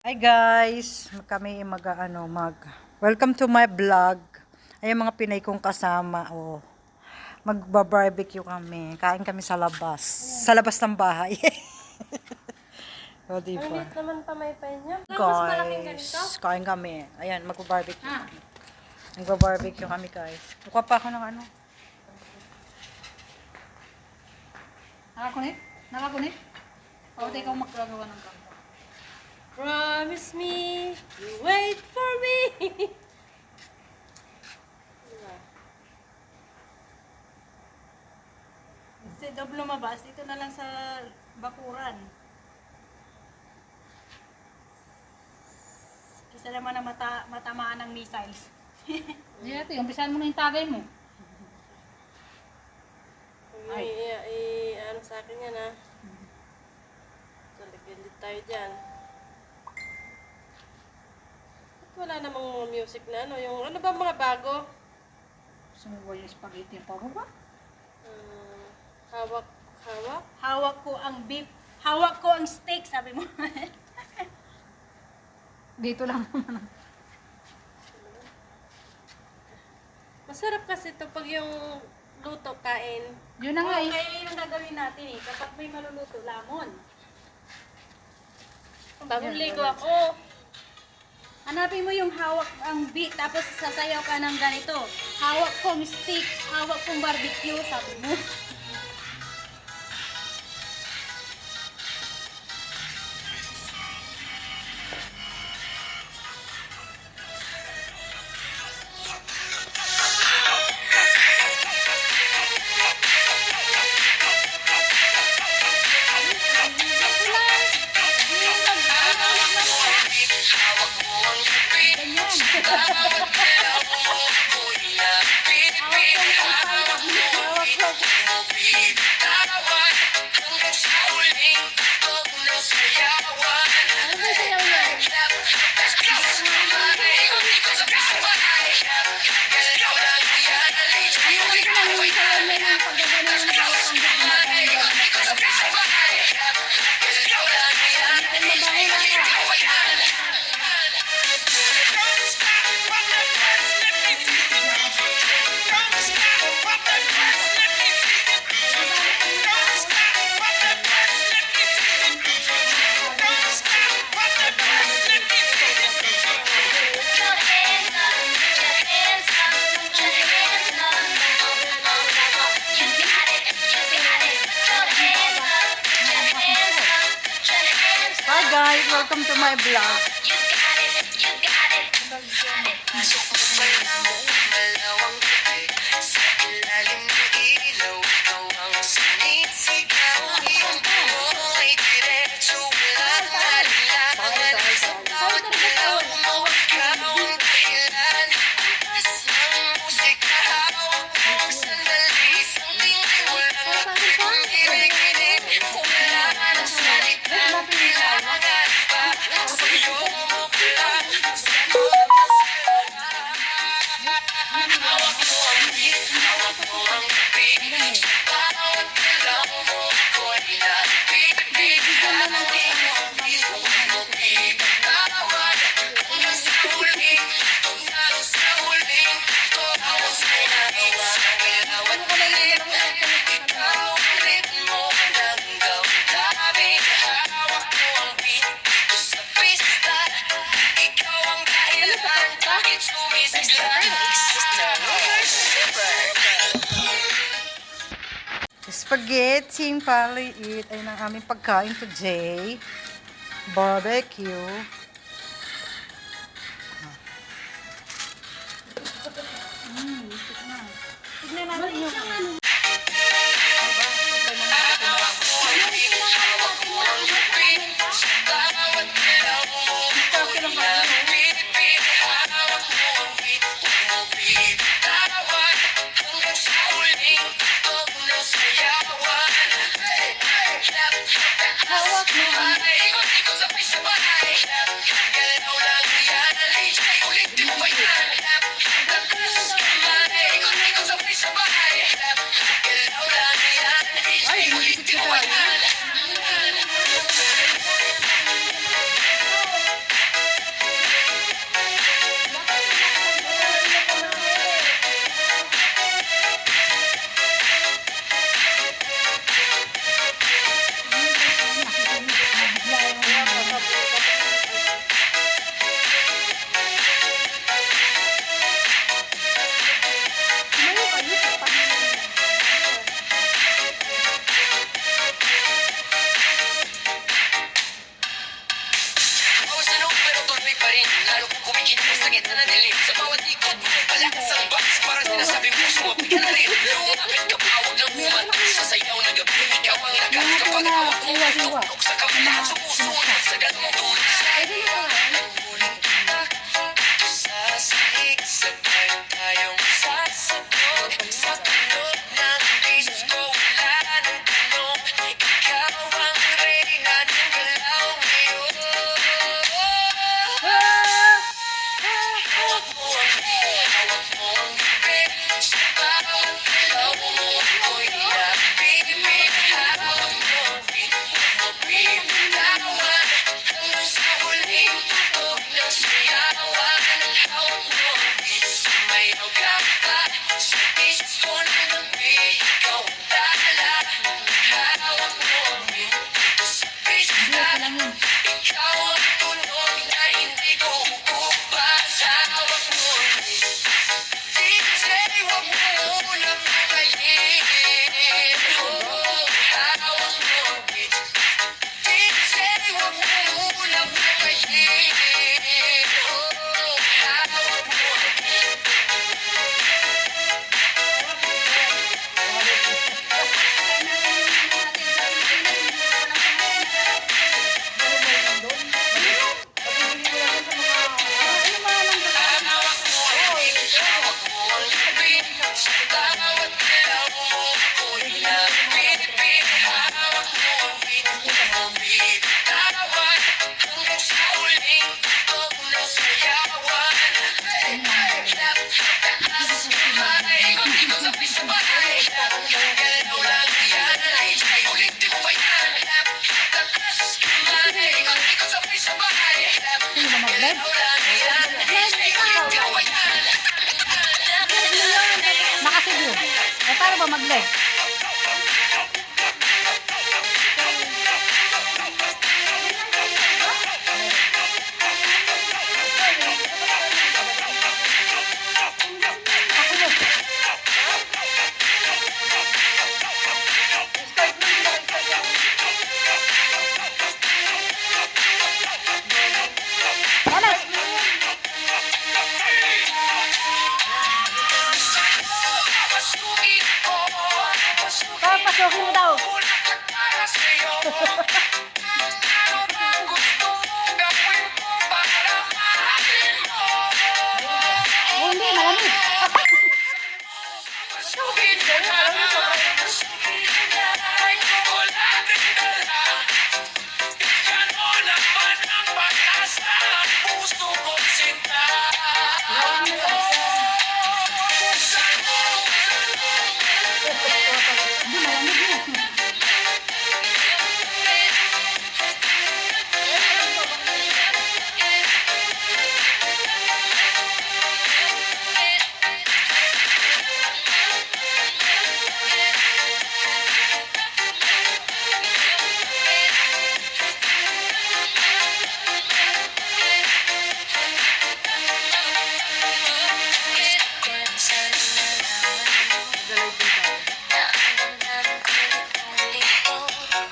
Hi guys, kami welcome to my vlog. Ay mga Pinay kong kasama, magba-barbecue kami. Kain kami sa labas. Sa labas ng bahay. O, Ang diba? liit naman pamaypay niya. Guys, kain kami. Ayan, magba-barbecue kami. Magba-barbecue kami guys. Buka pa ako ng ano. Nakakunit? Nakakunit? O, ikaw magagawa ng kanta. Promise me, you wait for me. Instead of lumabas, dito na lang sa bakuran. Kasi naman na matamaan ng missiles. Hindi natin, umpisahan mo na yung tagay mo. Ano sa akin yan ha. Talagyan din tayo dyan. At wala namang music na ano. Yung ano ba mga bago? Sumuwa yung spaghetti yung pababa. Hawak. Hawak ko ang beef. Hawak ko ang steak, sabi mo. Dito lang naman. Masarap kasi ito pag yung luto kain. Yun na nga, kaya yun ang gagawin natin eh. Kapag may maluluto, lamon. Bagong ligo ako. Hanapin mo yung hawak ang beef, tapos sasayaw ka ng ganito. Hawak kong steak, hawak kong barbecue, sabi mo. Hi guys, welcome to my vlog. Spaghetti paliit ay ng aming pagkain today. Barbecue. Tignan natin yung... rin. Lalo kung kumikilos sa gitna ng dilim. Sa bawat ikot, may palakas ang box. Para sinasabing puso, mapit ka na rin. Lumapit ka pa, huwag lang humatak. Sa sayaw na gabi, ikaw ang lakas. Kapag hawak mo, tuktok sa kamay. Lahat sumusunod sa ganong tulis. Pwede na ito nga. Sasalik, sabay tayong sasabog. Sa tunog ng disco, wala ng tanong. Ikaw ang reyna ng galaw ngayon. Hawak mo ang beat, hawak mo ang beat. Sa bawat galaw mo, ako'y napipit. Hawak mo ang beat, huwag mo bibitawan. Hanggang sa huling tunog ng sayawan. Hawak mo ang beat, sumayaw ka pa. Sa disco ng gabi, ikaw ang tala. Hawak mo ang beat, dito sa pista. Ikaw ang tunog na hindi ko ukupas. Hawak mo ang beat, DJ, huwag mo munang patayin. Oh, hawak mo ang beat, DJ, huwag mo munang patayin. Oh, hawak mo ang beat. Hawak mo ang beat, hawak mo ang beat. Sa bawat galaw mo, ako'y napipit. Hawak mo ang beat, huwag mo bibitawan. Hanggang sa huling tunog ng sayawan. Clap, taas kamay, dito sa pista bahay. Galaw lang yan, DJ, ulitin mo ba yan? Clap, taas kamay, dito sa pista bahay. Galaw lang yan, DJ, ulitin mo ba yan? Nakasibo. Eh, paano ba mag-leg?